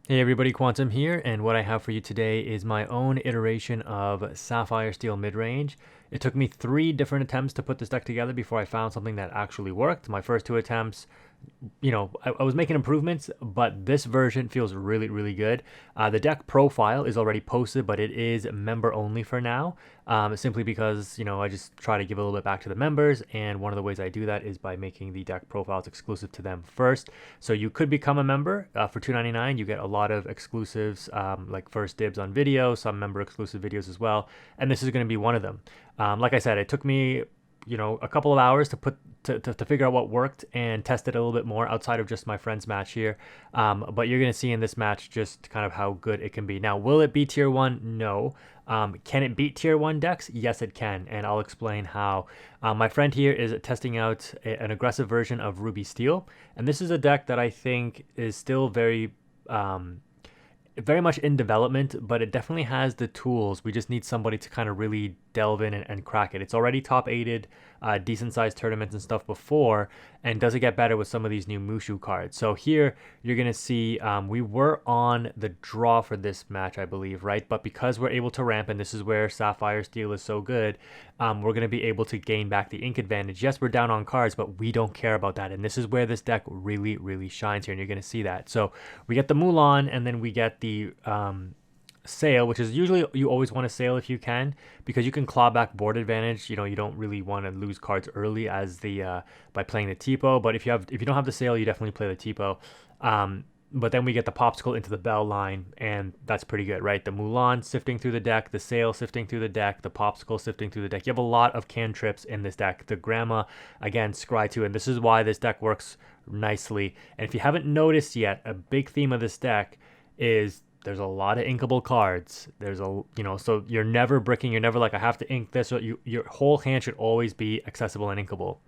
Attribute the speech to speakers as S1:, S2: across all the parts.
S1: Hey everybody, Quantum here, and what I have for you today is my own iteration of Sapphire Steel Midrange. It took me 3 different attempts to put this deck together before I found something that actually worked. My first 2 attempts, I was making improvements, but this version feels really, really good. The deck profile is already posted, but it is member only for now, simply because, I just try to give a little bit back to the members, and one of the ways I do that is by making the deck profiles exclusive to them first. So you could become a member for $2.99. You get a lot of exclusives, like first dibs on video, some member exclusive videos as well, and this is going to be one of them. Like I said, it took me a couple of hours to put to figure out what worked and test it a little bit more outside of just my friend's match here. But you're going to see in this match just kind of how good it can be. Now, will it be tier 1? No. Can it beat tier 1 decks? Yes, it can, and I'll explain how. My friend here is testing out an aggressive version of Ruby Steel, and this is a deck that I think is still very much in development, but it definitely has the tools. We just need somebody to kind of really delve in and crack it. It's already top aided decent sized tournaments and stuff before, and does it get better with some of these new Mushu cards? So here you're gonna see we were on the draw for this match, I believe, right? But because we're able to ramp, and this is where Sapphire Steel is so good, we're gonna be able to gain back the ink advantage. Yes, we're down on cards, but we don't care about that, and this is where this deck really, really shines here, and you're gonna see that. So we get the Mulan, and then we get the sail, which is usually you always want to sail if you can, because you can claw back board advantage. You don't really want to lose cards early as the by playing the Tipo. But if you don't have the sail, you definitely play the Tipo. But then we get the popsicle into the bell line, and that's pretty good, right? The Mulan sifting through the deck, the sail sifting through the deck, the popsicle sifting through the deck. You have a lot of cantrips in this deck. The grandma, again, scry 2, and this is why this deck works nicely. And if you haven't noticed yet, a big theme of this deck is there's a lot of inkable cards. So you're never bricking. You're never like, I have to ink this. So your whole hand should always be accessible and inkable.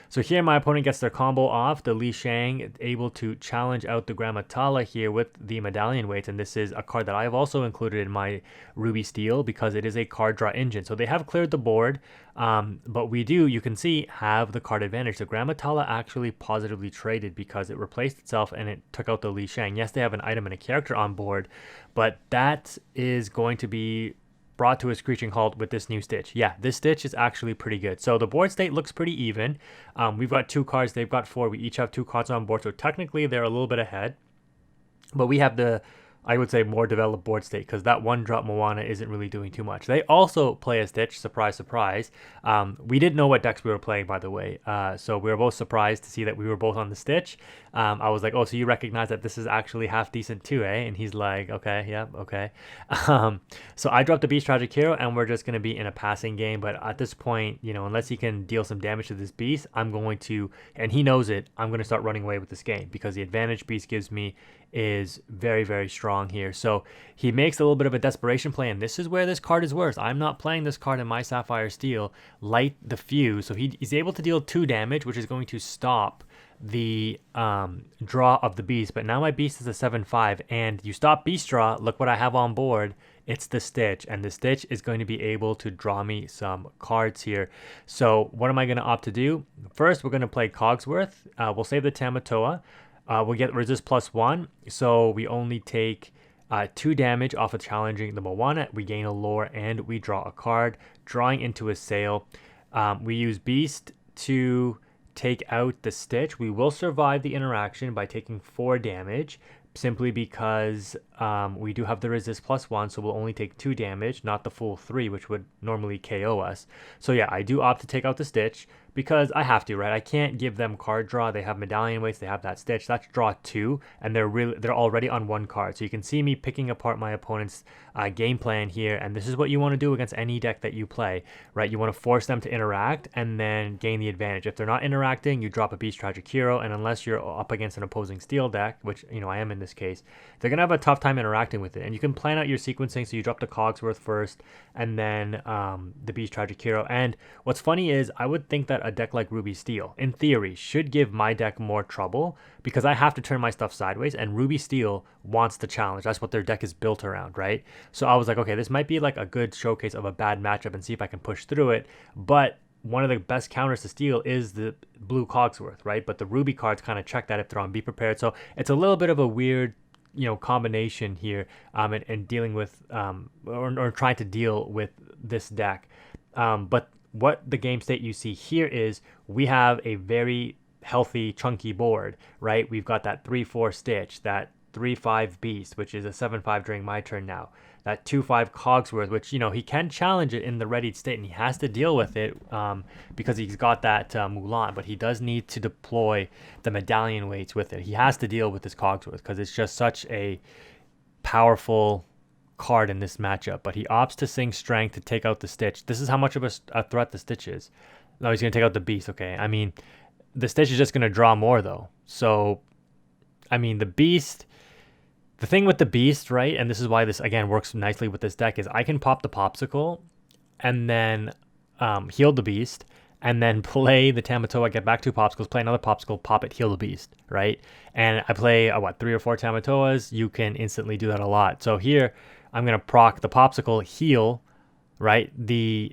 S1: So here my opponent gets their combo off. The Li Shang able to challenge out the Grammatala here with the Medallion Weights. And this is a card that I have also included in my Ruby Steel because it is a card draw engine. So they have cleared the board, but we do, you can see, have the card advantage. The Grammatala actually positively traded because it replaced itself and it took out the Li Shang. Yes, they have an item and a character on board, but that is going to be brought to a screeching halt with this new Stitch. Yeah, this Stitch is actually pretty good. So the board state looks pretty even. We've got 2 cards, they've got 4. We each have 2 cards on board, so technically they're a little bit ahead. But we have the, I would say, more developed board state because that 1-drop Moana isn't really doing too much. They also play a Stitch, surprise, surprise. We didn't know what decks we were playing, by the way. So we were both surprised to see that we were both on the Stitch. I was like, oh, so you recognize that this is actually half decent too, eh? And he's like, okay, yeah, okay. So I dropped the Beast Tragic Hero, and we're just going to be in a passing game. But at this point, unless he can deal some damage to this Beast, I'm going to, and he knows it, I'm going to start running away with this game because the advantage Beast gives me is very, very strong here. So he makes a little bit of a desperation play, and this is where this card is worse. I'm not playing this card in my Sapphire Steel. Light the Fuse. So he's able to deal 2 damage, which is going to stop the draw of the Beast. But now my Beast is a 7/5, and you stop Beast draw. Look what I have on board. It's the Stitch, and the Stitch is going to be able to draw me some cards here. So what am I going to opt to do? First, we're going to play Cogsworth. We'll save the Tamatoa. We'll get resist +1, so we only take 2 damage off of challenging the Moana. We gain a lore, and we draw a card, drawing into a sail. We use Beast to take out the Stitch. We will survive the interaction by taking 4 damage, simply because we do have the resist +1, so we'll only take 2 damage, not the full 3, which would normally KO us. So yeah, I do opt to take out the Stitch because I have to, right? I can't give them card draw. They have Medallion Weights, they have that Stitch. That's draw 2, and they're already on 1 card. So you can see me picking apart my opponent's game plan here, and this is what you want to do against any deck that you play, right? You want to force them to interact and then gain the advantage. If they're not interacting, you drop a Beast Tragic Hero, and unless you're up against an opposing Steel deck, which I am in this case, they're gonna have a tough time interacting with it. And you can plan out your sequencing, so you drop the Cogsworth first, and then the Beast Tragic Hero. And what's funny is I would think that a deck like Ruby Steel, in theory, should give my deck more trouble because I have to turn my stuff sideways, and Ruby Steel wants to challenge. That's what their deck is built around, right? So I was like, okay, this might be like a good showcase of a bad matchup and see if I can push through it. But one of the best counters to Steel is the blue Cogsworth, right? But the Ruby cards kind of check that if they're on Be Prepared. So it's a little bit of a weird combination here, and dealing with or trying to deal with this deck. But what the game state you see here is we have a very healthy, chunky board, right? We've got that 3/4 Stitch, that 3/5 Beast, which is a 7/5 during my turn now. That 2/5 Cogsworth, which he can challenge it in the readied state, and he has to deal with it because he's got that Mulan, but he does need to deploy the medallion weights with it. He has to deal with this Cogsworth because it's just such a powerful card in this matchup. But he opts to sing Strength to take out the Stitch. This is how much of a threat the Stitch is. No, he's going to take out the Beast. Okay, I mean, the Stitch is just going to draw more though. So, I mean, the Beast. The thing with the Beast, right, and this is why this, again, works nicely with this deck, is I can pop the Popsicle and then heal the Beast and then play the Tamatoa, get back 2 Popsicles, play another Popsicle, pop it, heal the Beast, right? And I play, 3 or 4 Tamatoas. You can instantly do that a lot. So here, I'm going to proc the Popsicle, heal, right, the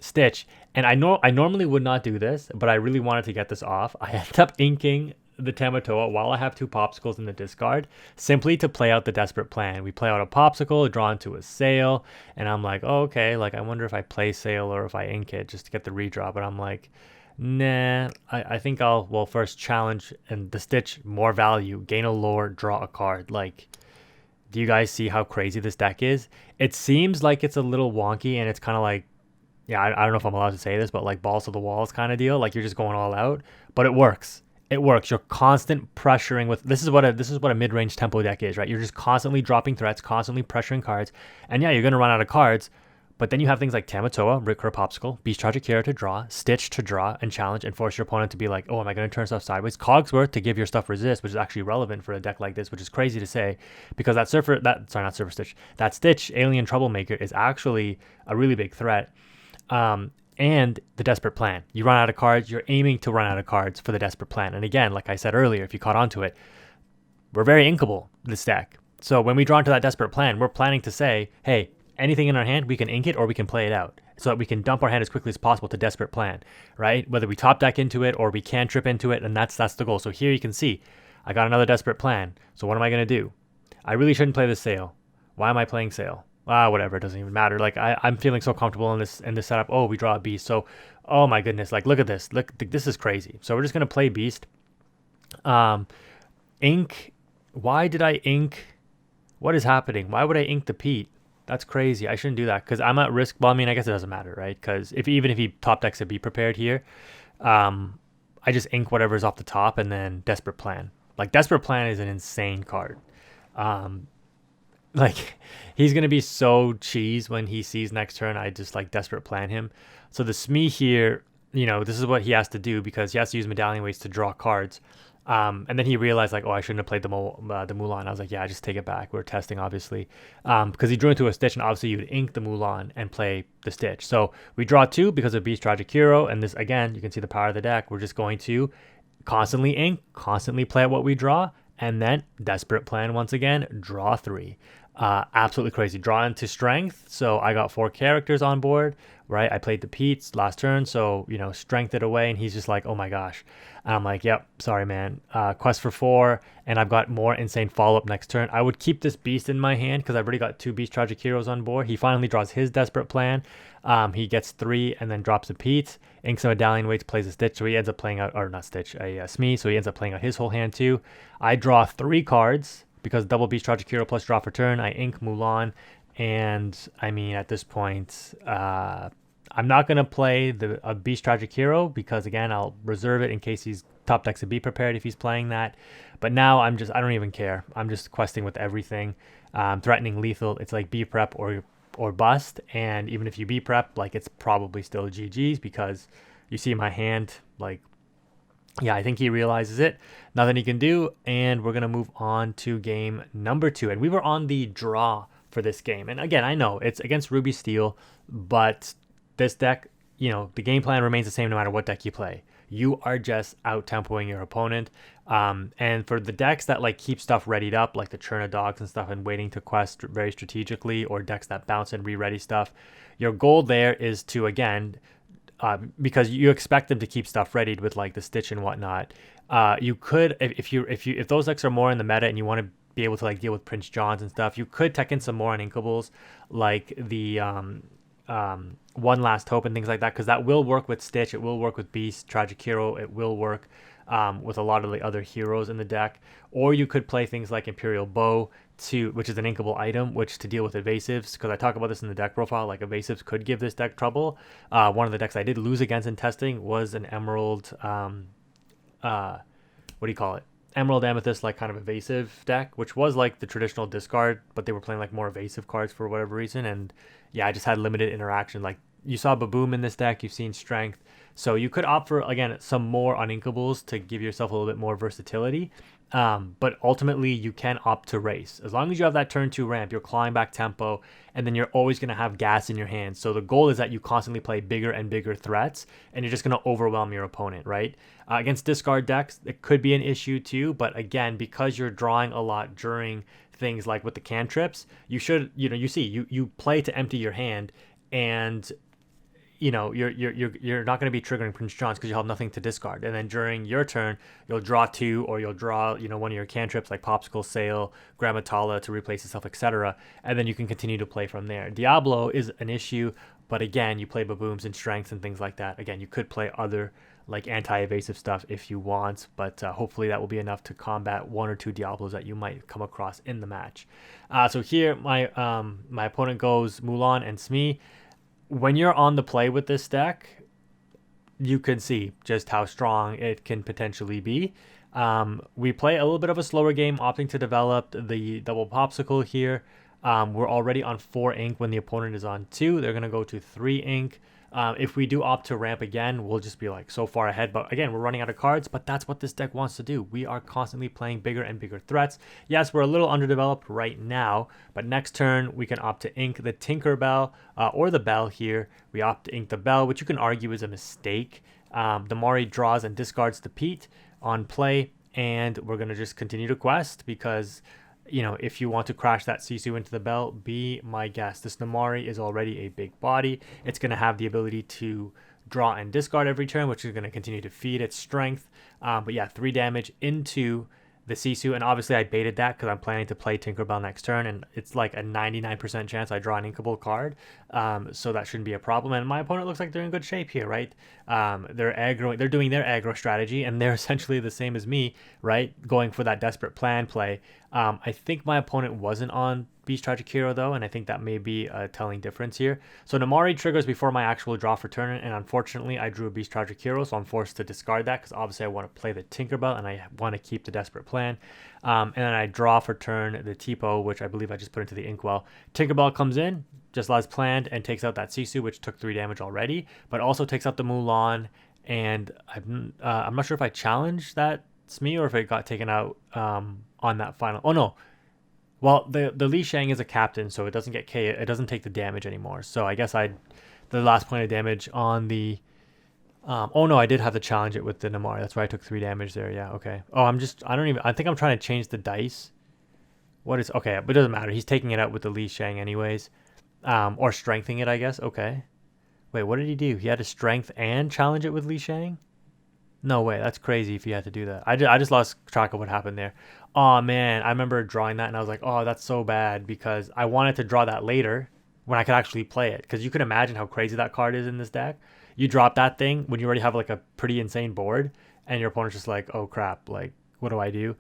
S1: Stitch. And I normally would not do this, but I really wanted to get this off. I ended up inking the Tamatoa while I have 2 Popsicles in the discard, simply to play out the desperate plan. We play out a Popsicle, draw into a Sail, and I'm like, oh, okay, like I wonder if I play Sail or if I ink it just to get the redraw. But I'm like, nah, I think I'll, first challenge and the Stitch, more value, gain a lore, draw a card. Like, do you guys see how crazy this deck is? It seems like it's a little wonky, and it's kind of like, yeah, I don't know if I'm allowed to say this, but like balls to the walls kind of deal. Like you're just going all out, but it works. It works. You're constant pressuring with this is what a mid-range tempo deck is, right? You're just constantly dropping threats, constantly pressuring cards, and yeah, you're gonna run out of cards. But then you have things like Tamatoa, Ripcore Popsicle, Beast Tragic to draw, Stitch to draw and challenge and force your opponent to be like, oh, am I going to turn stuff sideways? Cogsworth to give your stuff resist, which is actually relevant for a deck like this, which is crazy to say because that Stitch Alien Troublemaker is actually a really big threat. And the Desperate Plan. You run out of cards, you're aiming to run out of cards for the Desperate Plan. And again, like I said earlier, if you caught onto it, we're very inkable, this deck. So when we draw into that Desperate Plan, we're planning to say, hey, anything in our hand, we can ink it or we can play it out so that we can dump our hand as quickly as possible to Desperate Plan, right? Whether we top deck into it or we cantrip into it, and that's the goal. So here you can see, I got another Desperate Plan. So what am I going to do? I really shouldn't play this Sail. Why am I playing Sail? Whatever, it doesn't even matter. Like I'm feeling so comfortable in this setup. Oh, we draw a Beast. So, oh my goodness, like look at this. Look, this is crazy. So we're just gonna play Beast. Ink. Why did I ink? What is happening? Why would I ink the Pete? That's crazy. I shouldn't do that because I'm at risk. Well, I mean, I guess it doesn't matter, right? Because even if he top decks a Be Prepared here, I just ink whatever's off the top and then Desperate Plan. Like Desperate Plan is an insane card. Like, he's going to be so cheese when he sees next turn. I just, like, Desperate Plan him. So the Smee here, this is what he has to do because he has to use Medallion Weights to draw cards. And then he realized, like, oh, I shouldn't have played the Mulan. I was like, yeah, just take it back. We were testing, obviously. Because he drew into a Stitch, and obviously you'd ink the Mulan and play the Stitch. So we draw 2 because of Beast Tragic Hero. And this, again, you can see the power of the deck. We're just going to constantly ink, constantly play out what we draw, and then Desperate Plan once again, draw 3. Absolutely crazy. Draw into Strength, so I got 4 characters on board, right? I played the Pete's last turn, so Strength it away, and he's just like, oh my gosh. And I'm like, yep, sorry man. Quest for 4, and I've got more insane follow-up next turn. I would keep this Beast in my hand because I've already got 2 Beast Tragic Heroes on board. He finally draws his Desperate Plan. He gets 3 and then drops a Pete, inks a Medallion Weights, plays a Stitch, so he ends up playing out, or not Stitch, a Smee, so he ends up playing out his whole hand too. I draw 3 cards because double Beast Tragic Hero plus draw for turn. I ink Mulan, and I mean at this point, I'm not gonna play a Beast Tragic Hero because again I'll reserve it in case he's top decks to Be Prepared if he's playing that. But now I don't even care. I'm just questing with everything, threatening lethal. It's like Be Prep or bust, and even if you Be Prep, like it's probably still GG's because you see my hand, like. Yeah, I think he realizes it. Nothing he can do, and we're going to move on to game number 2. And we were on the draw for this game. And again, I know it's against Ruby Steel, but this deck, the game plan remains the same no matter what deck you play. You are just out-tempoing your opponent. And for the decks that like keep stuff readied up, like the Churna Dogs and stuff, and waiting to quest very strategically, or decks that bounce and re-ready stuff, your goal there is to, again, because you expect them to keep stuff readied with like the stitch and whatnot. You could, if those decks are more in the meta and you want to be able to like deal with Prince Johns and stuff, you could tech in some more on Inkables, like the One Last Hope and things like that, because that will work with Stitch, it will work with Beast, Tragic Hero, it will work with a lot of the other heroes in the deck. Or you could play things like Imperial Bow, which is an inkable item, which to deal with evasives, because I talk about this in the deck profile, like evasives could give this deck trouble. One of the decks I did lose against in testing was an Emerald, what do you call it? Emerald Amethyst, like kind of evasive deck, which was like the traditional discard, but they were playing like more evasive cards for whatever reason. And yeah, I just had limited interaction. Like you saw Baboom in this deck, you've seen Strength. So you could opt for, again, some more uninkables to give yourself a little bit more versatility. But ultimately, you can opt to race. As long as you have that turn 2 ramp, you're clawing back tempo, and then you're always going to have gas in your hand. So the goal is that you constantly play bigger and bigger threats, and you're just going to overwhelm your opponent, right? Against discard decks, it could be an issue too, but again, because you're drawing a lot during things like with the cantrips, you should, you play to empty your hand, and you're not going to be triggering Prince Johns because you'll have nothing to discard. And then during your turn, you'll draw 2, or you'll draw, one of your cantrips like Popsicle, Sail, Grammatala to replace itself, etc. And then you can continue to play from there. Diablo is an issue, but again, you play Babooms and Strengths and things like that. Again, you could play other like anti-evasive stuff if you want, but hopefully that will be enough to combat 1 or 2 Diablos that you might come across in the match. So here, my opponent goes Mulan and Smee. When you're on the play with this deck, you can see just how strong it can potentially be. We play a little bit of a slower game, opting to develop the double Popsicle here. We're already on 4 ink when the opponent is on 2. They're going to go to 3 ink. If we do opt to ramp again, we'll just be like so far ahead. But again, we're running out of cards, but that's what this deck wants to do. We are constantly playing bigger and bigger threats. Yes, we're a little underdeveloped right now, but next turn we can opt to ink the Tinkerbell or the Bell here. We opt to ink the Bell, which you can argue is a mistake. The Mari draws and discards the Pete on play, and we're going to just continue to quest because if you want to crash that Sisu into the Bell, be my guest. This Namari is already a big body. It's going to have the ability to draw and discard every turn, which is going to continue to feed its strength. But yeah, 3 damage into the Sisu, and obviously I baited that because I'm planning to play Tinkerbell next turn, and it's like a 99% chance I draw an inkable card, so that shouldn't be a problem. And my opponent looks like they're in good shape here, right? They're doing their aggro strategy, and they're essentially the same as me, right? Going for that desperate plan play. I think my opponent wasn't on Beast Tragic Hero though, and I think that may be a telling difference here. So Namari triggers before my actual draw for turn, and unfortunately I drew a Beast Tragic Hero, so I'm forced to discard that because obviously I want to play the Tinkerbell and I want to keep the desperate plan. And then I draw for turn the Tipo, which I believe I just put into the Inkwell. Tinkerbell comes in just as planned and takes out that Sisu, which took 3 damage already, but also takes out the Mulan. And I'm not sure if I challenged that Smee or if it got taken out on that final. Oh no. Well, the Li Shang is a captain, so it doesn't get K. It doesn't take the damage anymore. So I guess the last point of damage on the. Oh no, I did have to challenge it with the Namari. That's why I took 3 damage there. Yeah, okay. Oh, I think I'm trying to change the dice. Okay, but it doesn't matter. He's taking it out with the Li Shang anyways, or strengthening it, I guess. Okay. Wait, what did he do? He had to strength and challenge it with Li Shang? No way, that's crazy if he had to do that. I just lost track of what happened there. Oh man, I remember drawing that and I was like, oh, that's so bad because I wanted to draw that later when I could actually play it. Because you can imagine how crazy that card is in this deck. You drop that thing when you already have like a pretty insane board and your opponent's just like, oh crap, like what do I do?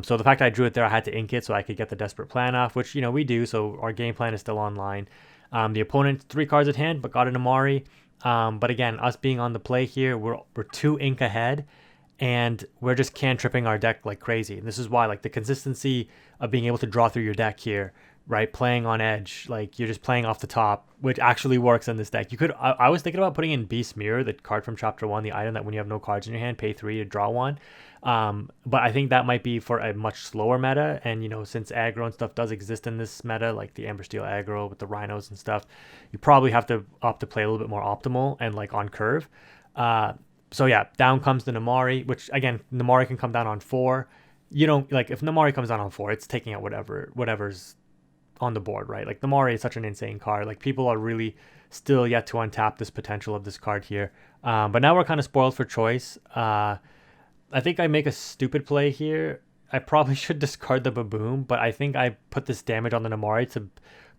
S1: So the fact I drew it there, I had to ink it so I could get the desperate plan off, which we do. So our game plan is still online. The opponent 3 cards at hand, but got an Amari. But again, us being on the play here, we're 2 ink ahead, and we're just cantripping our deck like crazy. And this is why, like, the consistency of being able to draw through your deck here, right? Playing on edge, like you're just playing off the top, which actually works in this deck. You could, I was thinking about putting in Beast Mirror, the card from Chapter 1, the item that when you have no cards in your hand, pay 3 to draw 1. But I think that might be for a much slower meta, and since aggro and stuff does exist in this meta, like the Amber Steel aggro with the rhinos and stuff, you probably have to opt to play a little bit more optimal and like on curve. So yeah, down comes the Namari, which again, Namari can come down on 4. You don't like if Namari comes down on 4, it's taking out whatever's on the board, right? Like Namari is such an insane card. Like people are really still yet to untap this potential of this card here. But now we're kind of spoiled for choice. I think I make a stupid play here. I probably should discard the Baboom, but I think I put this damage on the Namari to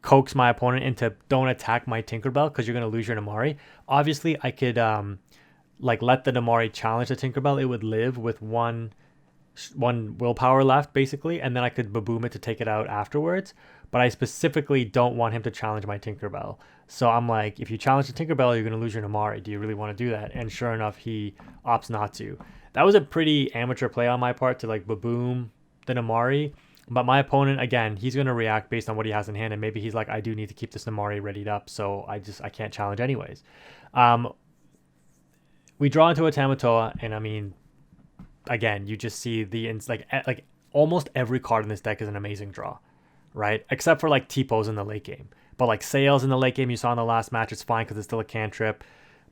S1: coax my opponent into don't attack my Tinkerbell because you're going to lose your Namari. Obviously, I could like let the Namari challenge the Tinkerbell. It would live with one willpower left, basically, and then I could Baboom it to take it out afterwards. But I specifically don't want him to challenge my Tinkerbell. So I'm like, if you challenge the Tinkerbell, you're going to lose your Namari. Do you really want to do that? And sure enough, he opts not to. That was a pretty amateur play on my part to like Baboom the Namari. But my opponent, again, he's going to react based on what he has in hand. And maybe he's like, I do need to keep this Namari readied up. So I can't challenge anyways. We draw into a Tamatoa. And I mean, again, you just see the like almost every card in this deck is an amazing draw, right? Except for like T-Pose in the late game. But like Sails in the late game you saw in the last match, it's fine because it's still a cantrip.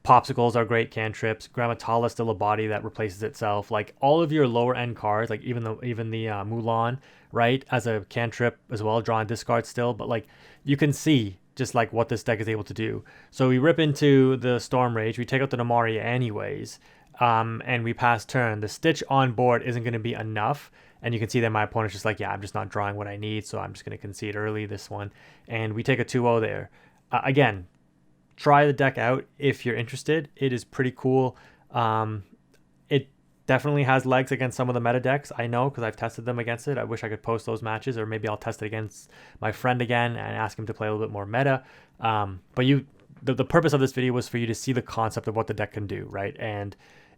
S1: Popsicles are great cantrips. Grammatala is still a body that replaces itself. Like all of your lower end cards, like even the Mulan, right, as a cantrip as well, draw and discard still. But like you can see just like what this deck is able to do. So we rip into the Storm Rage. We take out the Namari anyways, and we pass turn. The Stitch on board isn't going to be enough. And you can see that my opponent's just like, yeah, I'm just not drawing what I need, so I'm just going to concede early this one. And we take a 2-0 there. Again, try the deck out if you're interested. It is pretty cool. It definitely has legs against some of the meta decks. I know because I've tested them against it. I wish I could post those matches, or maybe I'll test it against my friend again and ask him to play a little bit more meta. But the purpose of this video was for you to see the concept of what the deck can do, right? And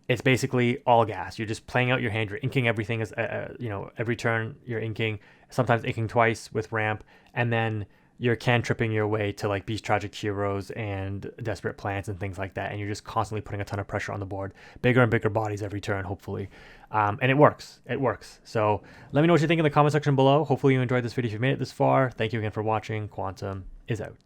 S1: it's basically all gas. You're just playing out your hand. You're inking everything as every turn you're inking. Sometimes inking twice with ramp, and then you're cantripping your way to like Beast Tragic Heroes and Desperate Plants and things like that, and you're just constantly putting a ton of pressure on the board. Bigger and bigger bodies every turn, hopefully. And it works. It works. So let me know what you think in the comment section below. Hopefully you enjoyed this video if you made it this far. Thank you again for watching. Quantum is out.